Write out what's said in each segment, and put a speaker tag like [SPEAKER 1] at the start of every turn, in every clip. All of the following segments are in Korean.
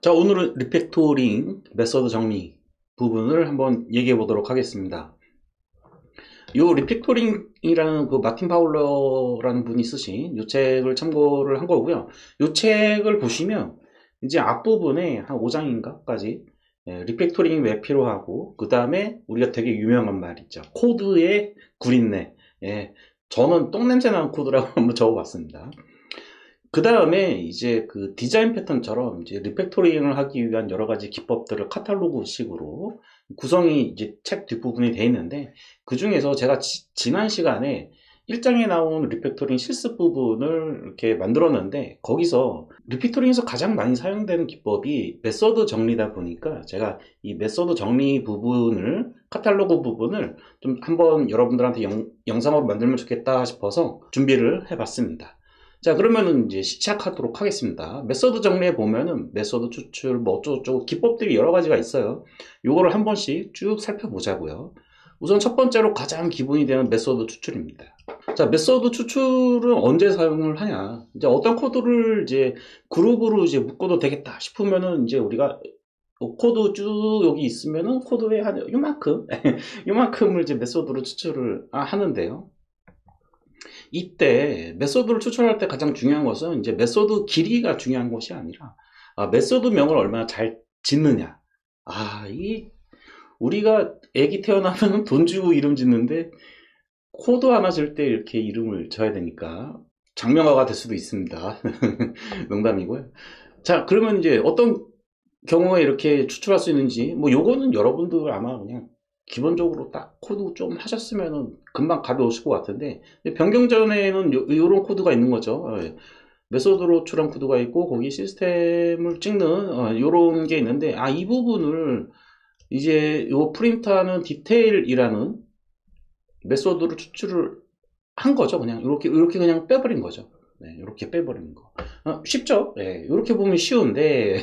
[SPEAKER 1] 자, 오늘은 리팩토링 메서드 정리 부분을 한번 얘기해 보도록 하겠습니다. 요 리팩토링이라는 그 마틴 파울러라는 분이 쓰신 요 책을 참고를 한 거고요. 요 책을 보시면 이제 앞부분에 한 5장인가까지 리팩토링이 왜 필요하고, 그 다음에 우리가 되게 유명한 말 있죠. 코드의 구린내. 예, 저는 똥냄새 나는 코드라고 한번 적어봤습니다. 그 다음에 이제 그 디자인 패턴처럼 이제 리팩토링을 하기 위한 여러 가지 기법들을 카탈로그 식으로 구성이 이제 책 뒷부분에 돼 있는데, 그 중에서 제가 지난 시간에 1장에 나온 리팩토링 실습 부분을 이렇게 만들었는데, 거기서 리팩토링에서 가장 많이 사용되는 기법이 메서드 정리다 보니까 제가 이 메서드 정리 부분을, 카탈로그 부분을 좀 한번 여러분들한테 영상으로 만들면 좋겠다 싶어서 준비를 해봤습니다. 자, 그러면은 이제 시작하도록 하겠습니다. 메서드 정리해 보면은 메서드 추출 뭐 어쩌고저쩌고 기법들이 여러 가지가 있어요. 요거를 한 번씩 쭉 살펴보자고요. 우선 첫 번째로 가장 기본이 되는 메서드 추출입니다. 자, 메서드 추출은 언제 사용을 하냐? 이제 어떤 코드를 이제 그룹으로 이제 묶어도 되겠다 싶으면은, 이제 우리가 코드 쭉 여기 있으면은 코드에 한 요만큼 요만큼을 이제 메서드로 추출을 하는데요. 이때 메소드를 추출할 때 가장 중요한 것은 이제 메소드 길이가 중요한 것이 아니라 메소드명을 얼마나 잘 짓느냐. 우리가 애기 태어나면 돈 주고 이름 짓는데 코드 하나 쓸 때 이렇게 이름을 져야 되니까 장명가가 될 수도 있습니다. 농담이고요. 자, 그러면 이제 어떤 경우에 이렇게 추출할 수 있는지, 뭐 요거는 여러분들 아마 그냥 기본적으로 딱 코드 좀 하셨으면 금방 가벼우실 것 같은데, 변경전에는 요런 코드가 있는 거죠. 메소드로 추출한 코드가 있고, 거기 시스템을 찍는 요런 게 있는데, 이 부분을 이제 요 프린트하는 디테일이라는 메소드로 추출을 한 거죠. 그냥 이렇게 그냥 빼버린 거죠. 네, 이렇게 빼버리는 거. 쉽죠? 네, 이렇게 보면 쉬운데,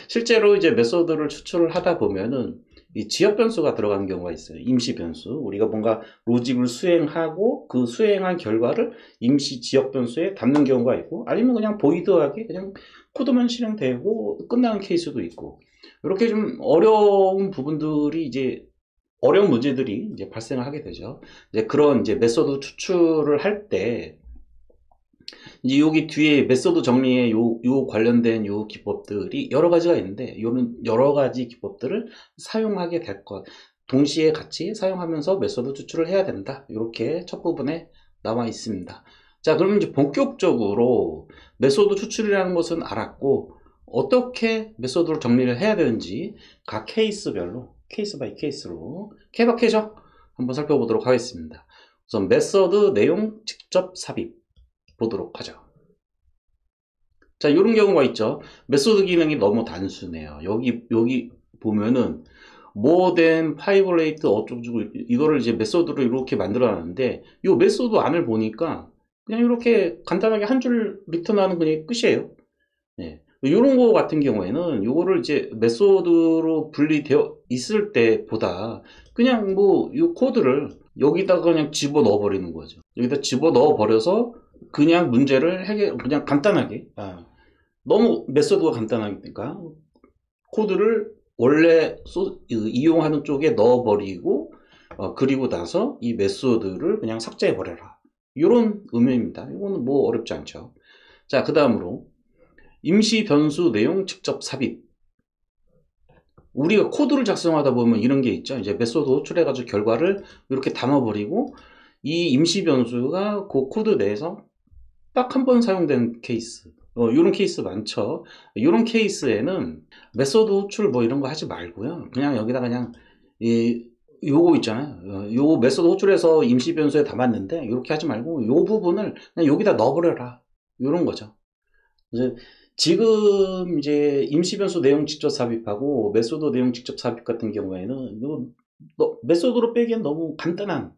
[SPEAKER 1] 실제로 이제 메소드를 추출을 하다 보면은 이 지역 변수가 들어가는 경우가 있어요. 임시 변수. 우리가 뭔가 로직을 수행하고 그 수행한 결과를 임시 지역 변수에 담는 경우가 있고, 아니면 그냥 보이드하게 그냥 코드만 실행되고 끝나는 케이스도 있고, 이렇게 좀 어려운 부분들이 이제 어려운 문제들이 이제 발생을 하게 되죠. 이제 그런 이제 메소드 추출을 할 때, 이제 여기 뒤에 메소드 정리에 요 관련된 요 기법들이 여러 가지가 있는데, 요는 여러 가지 기법들을 사용하게 될 것, 동시에 같이 사용하면서 메소드 추출을 해야 된다. 이렇게 첫 부분에 나와 있습니다. 자, 그러면 이제 본격적으로 메소드 추출이라는 것은 알았고, 어떻게 메소드를 정리를 해야 되는지 각 케이스별로, 케이스 바이 케이스로 케바케죠? 한번 살펴보도록 하겠습니다. 우선 메소드 내용 직접 삽입 보도록 하죠. 자, 이런 경우가 있죠. 메소드 기능이 너무 단순해요. 여기 보면은 more 파이브레이트 어쩌고저쩌고 이거를 이제 메소드로 이렇게 만들어 놨는데, 이 메소드 안을 보니까 그냥 이렇게 간단하게 한 줄 리턴하는 그냥 끝이에요. 네. 이런 거 같은 경우에는 요거를 이제 메소드로 분리되어 있을 때보다 그냥 뭐 이 코드를 여기다가 그냥 집어 넣어 버리는 거죠. 여기다 집어 넣어 버려서 그냥 문제를 그냥 간단하게, 너무 메소드가 간단하니까 코드를 원래 이용하는 쪽에 넣어 버리고, 그리고 나서 이 메소드를 그냥 삭제해 버려라, 이런 의미입니다. 이거는 뭐 어렵지 않죠. 자, 그 다음으로 임시 변수 내용 직접 삽입. 우리가 코드를 작성하다 보면 이런 게 있죠. 이제 메소드 호출해가지고 결과를 이렇게 담아버리고, 이 임시 변수가 그 코드 내에서 딱 한 번 사용된 케이스. 이런 케이스 많죠. 이런 케이스에는 메소드 호출 뭐 이런 거 하지 말고요. 그냥 여기다 그냥 요거 있잖아요. 요 메소드 호출해서 임시 변수에 담았는데 이렇게 하지 말고 요 부분을 그냥 여기다 넣어버려라. 이런 거죠. 이제 지금 이제 임시 변수 내용 직접 삽입하고 메소드 내용 직접 삽입 같은 경우에는 메소드로 빼기엔 너무 간단한,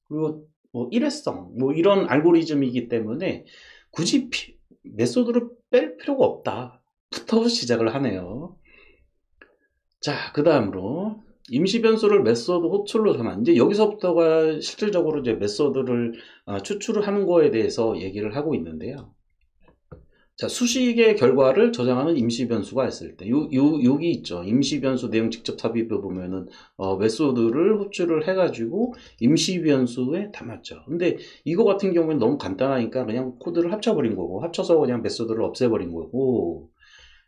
[SPEAKER 1] 그리고 뭐 일회성 뭐 이런 알고리즘이기 때문에 굳이 메소드를 뺄 필요가 없다부터 시작을 하네요. 자, 그 다음으로 임시 변수를 메소드 호출로 전환. 이제 여기서부터가 실질적으로 이제 메소드를 추출을 하는 거에 대해서 얘기를 하고 있는데요. 자, 수식의 결과를 저장하는 임시 변수가 있을 때, 여기 있죠. 임시 변수 내용 직접 삽입을 보면은, 메소드를 호출을 해가지고 임시 변수에 담았죠. 근데 이거 같은 경우는 너무 간단하니까 그냥 코드를 합쳐버린 거고, 합쳐서 그냥 메소드를 없애버린 거고,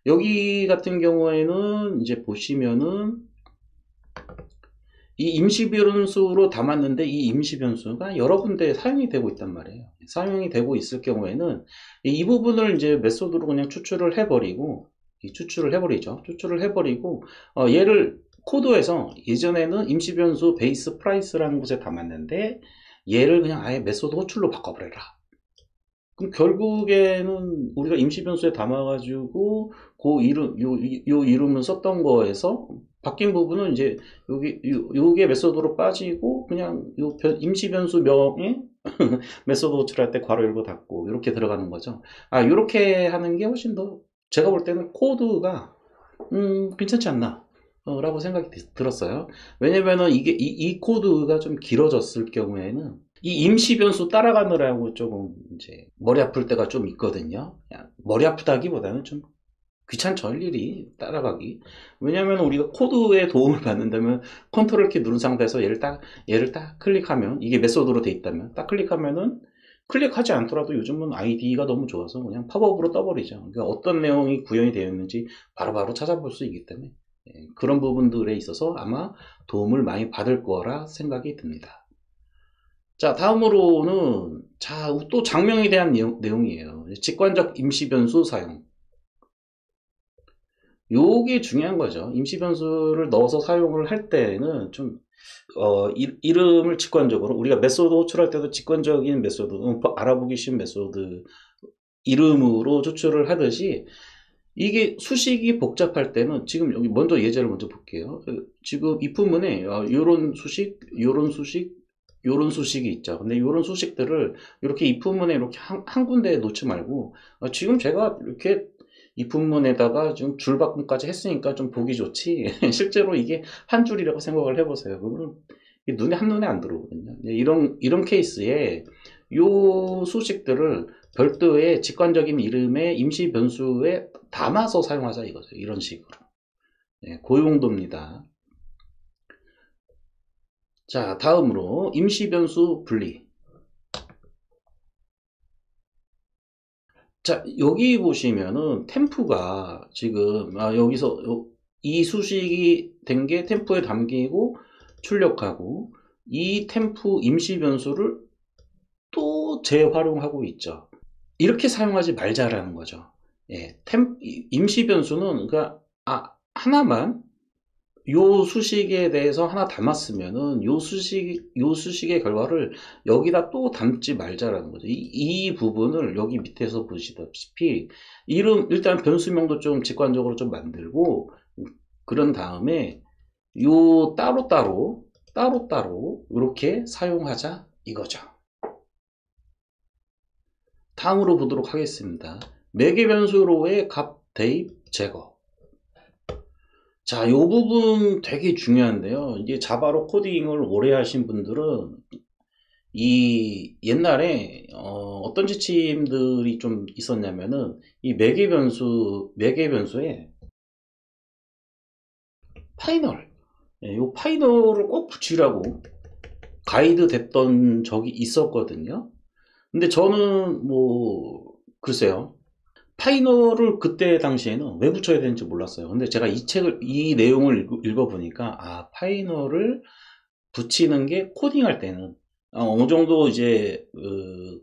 [SPEAKER 1] 여기 같은 경우에는 이제 보시면은, 이 임시 변수로 담았는데 이 임시 변수가 여러 군데 사용이 되고 있단 말이에요. 사용이 되고 있을 경우에는 이 부분을 이제 메소드로 그냥 추출을 해버리고, 추출을 해버리죠. 추출을 해버리고, 얘를 코드에서 예전에는 임시 변수 베이스 프라이스라는 곳에 담았는데 얘를 그냥 아예 메소드 호출로 바꿔버려라. 그럼 결국에는 우리가 임시 변수에 담아가지고 그 이름, 요 이름을 썼던 거에서 바뀐 부분은 이제 요게 메소드로 빠지고 그냥 요 임시 변수 명에 메소드 호출할 때 괄호 열고 닫고 이렇게 들어가는 거죠. 아, 이렇게 하는 게 훨씬 더 제가 볼 때는 코드가 괜찮지 않나 라고 생각이 들었어요. 왜냐면은 이 코드가 좀 길어졌을 경우에는 이 임시 변수 따라가느라고 조금 이제 머리 아플 때가 좀 있거든요. 머리 아프다기보다는 좀 귀찮죠, 일일이 따라가기. 왜냐면 우리가 코드의 도움을 받는다면 컨트롤 키 누른 상태에서 얘를 딱 클릭하면, 이게 메소드로 돼 있다면 딱 클릭하면은 클릭하지 않더라도 요즘은 아이디가 너무 좋아서 그냥 팝업으로 떠버리죠. 그러니까 어떤 내용이 구현이 되어 있는지 바로바로 찾아볼 수 있기 때문에 그런 부분들에 있어서 아마 도움을 많이 받을 거라 생각이 듭니다. 자, 다음으로는 또 장명에 대한 내용이에요. 직관적 임시 변수 사용. 요게 중요한 거죠. 임시 변수를 넣어서 사용을 할 때는 좀 이름을 직관적으로, 우리가 메소드 호출할 때도 직관적인 메소드, 알아보기 쉬운 메소드 이름으로 호출을 하듯이, 이게 수식이 복잡할 때는 지금 여기 먼저 예제를 먼저 볼게요. 지금 이 부분에 요런 수식, 요런 수식, 요런 수식이 있죠. 근데 요런 수식들을 이렇게 이 부분에 이렇게 한 군데에 놓지 말고, 지금 제가 이렇게 이 부분에다가 지금 줄바꿈까지 했으니까 좀 보기 좋지 실제로 이게 한 줄이라고 생각을 해보세요. 그러면 한눈에 안 들어오거든요. 이런 케이스에 요 수식들을 별도의 직관적인 이름의 임시 변수에 담아서 사용하자 이거죠. 이런 식으로. 그 용도입니다. 자, 다음으로 임시 변수 분리. 자, 여기 보시면은 템프가 지금 여기서 이 수식이 된 게 템프에 담기고 출력하고, 이 템프 임시 변수를 또 재활용하고 있죠. 이렇게 사용하지 말자라는 거죠. 임시 변수는 그러니까 하나만 요 수식에 대해서 하나 담았으면은 요 수식의 결과를 여기다 또 담지 말자라는 거죠. 이 부분을 여기 밑에서 보시다시피 일단 변수명도 좀 직관적으로 좀 만들고, 그런 다음에 요 따로따로 이렇게 사용하자 이거죠. 다음으로 보도록 하겠습니다. 매개 변수로의 값 대입 제거. 자, 이 부분 되게 중요한데요. 이게 자바로 코딩을 오래 하신 분들은 이 옛날에 어떤 지침들이 좀 있었냐면은 이 매개 변수에 파이널, 이 파이널을 꼭 붙이라고 가이드 됐던 적이 있었거든요. 근데 저는 뭐 글쎄요, 파이널을 그때 당시에는 왜 붙여야 되는지 몰랐어요. 근데 제가 이 내용을 읽어보니까 파이널을 붙이는 게 코딩할 때는 어느 정도 이제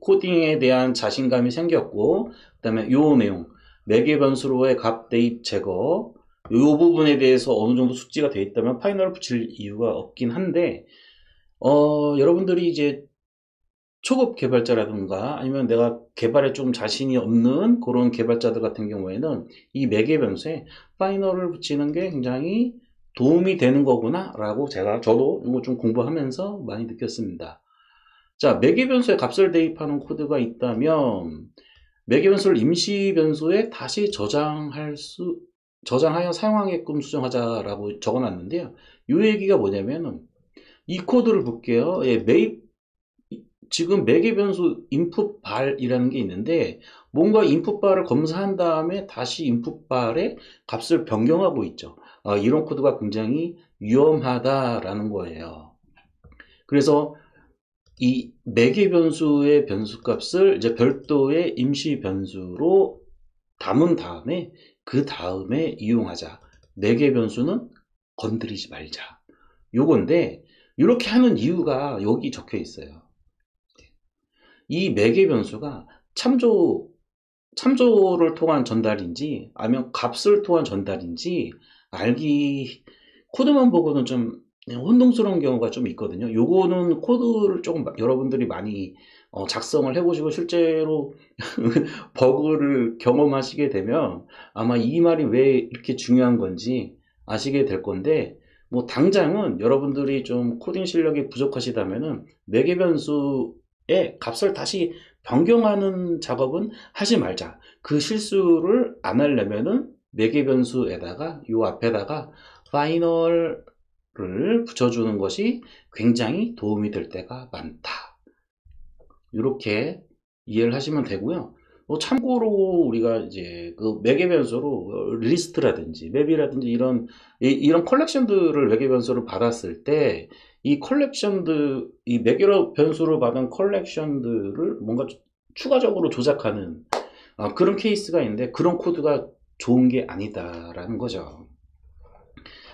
[SPEAKER 1] 코딩에 대한 자신감이 생겼고, 그 다음에 요 내용 매개 변수로의 값 대입 제거, 요 부분에 대해서 어느 정도 숙지가 되어 있다면 파이널을 붙일 이유가 없긴 한데, 여러분들이 이제 초급 개발자라든가 아니면 내가 개발에 좀 자신이 없는 그런 개발자들 같은 경우에는 이 매개 변수에 파이널을 붙이는 게 굉장히 도움이 되는 거구나 라고 저도 이거 좀 공부하면서 많이 느꼈습니다. 자, 매개 변수에 값을 대입하는 코드가 있다면 매개 변수를 임시 변수에 다시 저장하여 사용하게끔 수정하자라고 적어놨는데요. 이 얘기가 뭐냐면은 이 코드를 볼게요. 지금 매개 변수 input 발이라는 게 있는데, 뭔가 인풋바를 검사한 다음에 다시 인풋바의 값을 변경하고 있죠. 이런 코드가 굉장히 위험하다라는 거예요. 그래서 이 매개 변수의 변수값을 이제 별도의 임시 변수로 담은 다음에 그 다음에 이용하자. 매개 변수는 건드리지 말자. 요건데 이렇게 하는 이유가 여기 적혀 있어요. 이 매개 변수가 참조를 통한 전달인지 아니면 값을 통한 전달인지 코드만 보고는 좀 혼동스러운 경우가 좀 있거든요. 요거는 코드를 조금 여러분들이 많이 작성을 해보시고 실제로 버그를 경험하시게 되면 아마 이 말이 왜 이렇게 중요한 건지 아시게 될 건데, 뭐 당장은 여러분들이 좀 코딩 실력이 부족하시다면은 매개 변수의 값을 다시 변경하는 작업은 하지 말자. 그 실수를 안 하려면은 매개 변수에다가 요 앞에다가 파이널을 붙여주는 것이 굉장히 도움이 될 때가 많다. 이렇게 이해를 하시면 되고요. 참고로 우리가 이제 그 매개 변수로 리스트라든지 맵이라든지 이런 컬렉션들을 매개 변수로 받았을 때 이 매개 변수로 받은 컬렉션들을 뭔가 추가적으로 조작하는 그런 케이스가 있는데, 그런 코드가 좋은 게 아니다라는 거죠.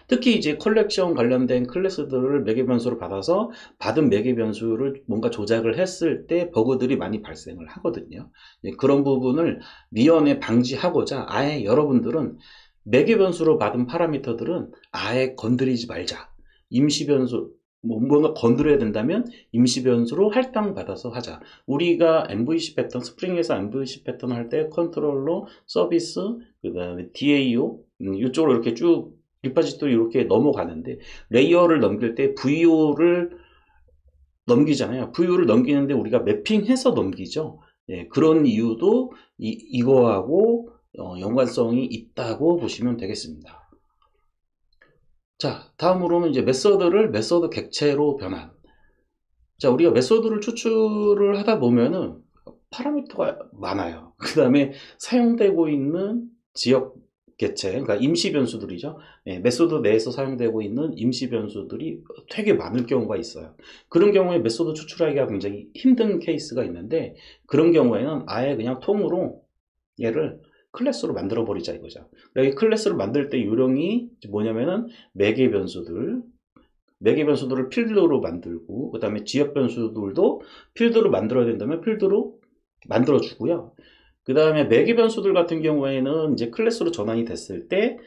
[SPEAKER 1] 특히 이제 컬렉션 관련된 클래스들을 매개 변수로 받아서 받은 매개 변수를 뭔가 조작을 했을 때 버그들이 많이 발생을 하거든요. 그런 부분을 미연에 방지하고자 아예 여러분들은 매개 변수로 받은 파라미터들은 아예 건드리지 말자. 임시 변수, 뭔가 건드려야 된다면 임시 변수로 할당받아서 하자. 우리가 MVC 패턴, 스프링에서 MVC 패턴 할 때 컨트롤러, 서비스, 그 다음에 DAO 이쪽으로 이렇게 쭉 리파지토리 이렇게 넘어가는데, 레이어를 넘길 때 VO를 넘기잖아요. VO를 넘기는데 우리가 매핑해서 넘기죠. 그런 이유도 이거하고 연관성이 있다고 보시면 되겠습니다. 자, 다음으로는 이제 메소드 객체로 변환. 자, 우리가 메소드를 추출을 하다 보면은 파라미터가 많아요. 그 다음에 사용되고 있는 지역 객체, 그러니까 임시 변수들이죠. 메소드 내에서 사용되고 있는 임시 변수들이 되게 많을 경우가 있어요. 그런 경우에 메소드 추출하기가 굉장히 힘든 케이스가 있는데, 그런 경우에는 아예 그냥 통으로 얘를 클래스로 만들어 버리자 이거죠. 여기 클래스를 만들 때 요령이 뭐냐면은 매개 변수들을 필드로 만들고, 그 다음에 지역 변수들도 필드로 만들어야 된다면 필드로 만들어 주고요. 그 다음에 매개 변수들 같은 경우에는 이제 클래스로 전환이 됐을 때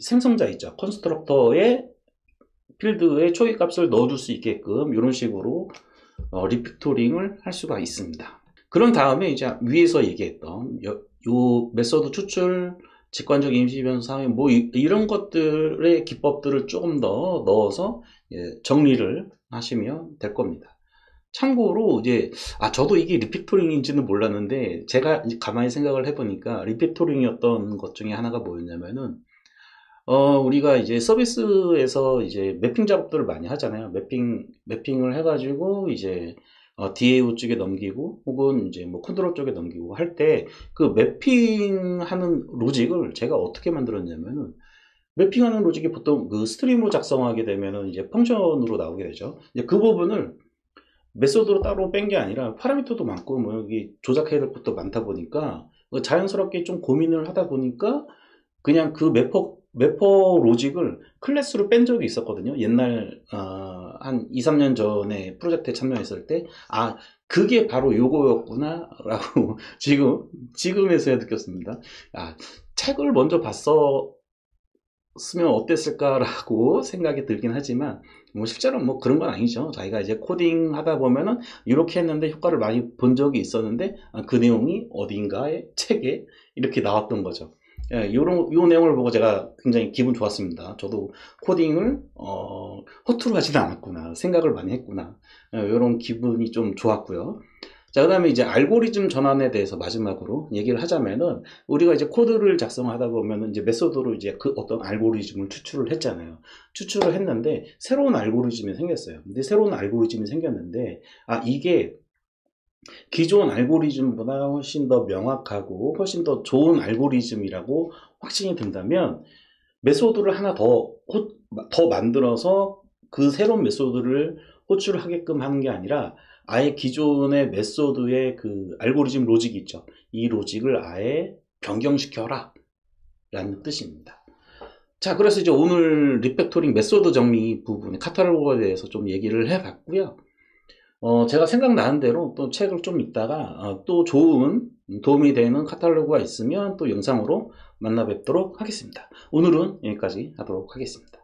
[SPEAKER 1] 생성자 있죠. 컨스트럭터의 필드에 초기 값을 넣어줄 수 있게끔 이런 식으로 리피토링을 할 수가 있습니다. 그런 다음에 이제 위에서 얘기했던 요 메소드 추출, 직관적 임시 변수 사용, 뭐 이런 것들의 기법들을 조금 더 넣어서 정리를 하시면 될 겁니다. 참고로 이제 저도 이게 리피토링인지는 몰랐는데, 제가 가만히 생각을 해보니까 리피토링이었던 것 중에 하나가 뭐였냐면은 우리가 이제 서비스에서 이제 매핑 작업들을 많이 하잖아요. 매핑을 해가지고 이제 DAO 쪽에 넘기고 혹은 이제 뭐 컨트롤 쪽에 넘기고 할 때 그 매핑하는 로직을 제가 어떻게 만들었냐면은, 매핑하는 로직이 보통 그 스트림으로 작성하게 되면은 이제 펑션으로 나오게 되죠. 이제 그 부분을 메소드로 따로 뺀 게 아니라 파라미터도 많고 뭐 여기 조작해야 될 것도 많다 보니까 자연스럽게 좀 고민을 하다 보니까 그냥 그 매퍼 로직을 클래스로 뺀 적이 있었거든요. 옛날 한 2, 3년 전에 프로젝트에 참여했을 때 그게 바로 요거였구나 라고 지금에서야 느꼈습니다. 책을 먼저 봤으면 어땠을까라고 생각이 들긴 하지만 뭐 실제로 뭐 그런 건 아니죠. 자기가 이제 코딩 하다 보면은 이렇게 했는데 효과를 많이 본 적이 있었는데 그 내용이 어딘가의 책에 이렇게 나왔던 거죠. 요 내용을 보고 제가 굉장히 기분 좋았습니다. 저도 코딩을 허투루 하지는 않았구나, 생각을 많이 했구나, 이런 기분이 좀 좋았고요. 자, 그 다음에 이제 알고리즘 전환에 대해서 마지막으로 얘기를 하자면은, 우리가 이제 코드를 작성하다 보면은 이제 메소드로 이제 그 어떤 알고리즘을 추출을 했잖아요. 추출을 했는데 새로운 알고리즘이 생겼어요. 근데 새로운 알고리즘이 생겼는데 이게 기존 알고리즘보다 훨씬 더 명확하고 훨씬 더 좋은 알고리즘이라고 확신이 든다면 메소드를 하나 더 만들어서 그 새로운 메소드를 호출하게끔 하는 게 아니라 아예 기존의 메소드의 그 알고리즘 로직이 있죠. 이 로직을 아예 변경시켜라 라는 뜻입니다. 자, 그래서 이제 오늘 리팩토링 메소드 정리 부분의 카탈로그에 대해서 좀 얘기를 해봤고요. 제가 생각나는 대로 또 책을 좀 읽다가 또 좋은 도움이 되는 카탈로그가 있으면 또 영상으로 만나 뵙도록 하겠습니다. 오늘은 여기까지 하도록 하겠습니다.